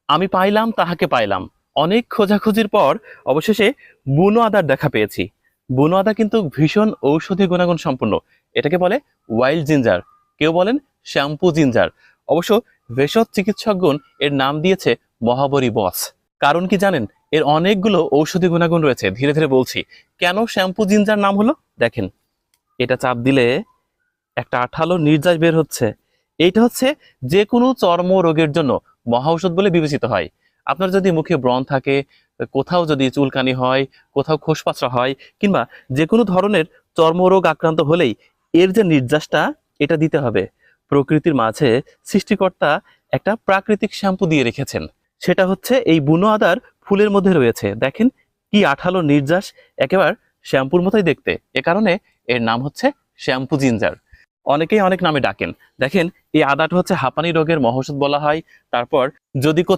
আমি পাইলাম তাহাকে পাইলাম, অনেক খোঁজাখুঁজির পর অবশেষে বুনো আদার দেখা পেয়েছি। বুনো আদা কিন্তু ভীষণ ঔষধি গুণাগুণ সম্পন্ন। এটাকে বলে ওয়াইল্ড জিঞ্জার, কেউ বলেন শ্যাম্পু জিঞ্জার। অবশ্য ভেষজ চিকিৎসকগণ এর নাম দিয়েছে মহাবরী বস। কারণ কি জানেন? এর অনেকগুলো ঔষধি গুণাগুণ রয়েছে। ধীরে ধীরে বলছি। কেন শ্যাম্পু জিঞ্জার নাম হলো দেখেন, এটা চাপ দিলে একটা আঠালো নির্যাস বের হচ্ছে। এইটা হচ্ছে যে কোনো চর্ম রোগের জন্য মহা ঔষধ বলে বিবেচিত হয়। আপনার যদি মুখে ব্রণ থাকে, কোথাও যদি চুলকানি হয়, কোথাও খোসপাচড়া হয়, কিংবা যে কোনো ধরনের চর্মরোগ আক্রান্ত হলেই এর যে নির্যাসটা, এটা দিতে হবে। প্রকৃতির মাঝে সৃষ্টিকর্তা একটা প্রাকৃতিক শ্যাম্পু দিয়ে রেখেছেন, সেটা হচ্ছে এই বুনো আদার ফুলের মধ্যে রয়েছে। দেখেন কি আঠালো নির্যাস, একেবারে শ্যাম্পুর মতোই দেখতে। এ কারণে এর নাম হচ্ছে শ্যাম্পু জিঞ্জার। অনেকেই অনেক নামে ডাকেন। দেখেন এই আদাটা হচ্ছে হাঁপানি রোগের মহৌষধ বলা হয়। তারপর যদি কোথাও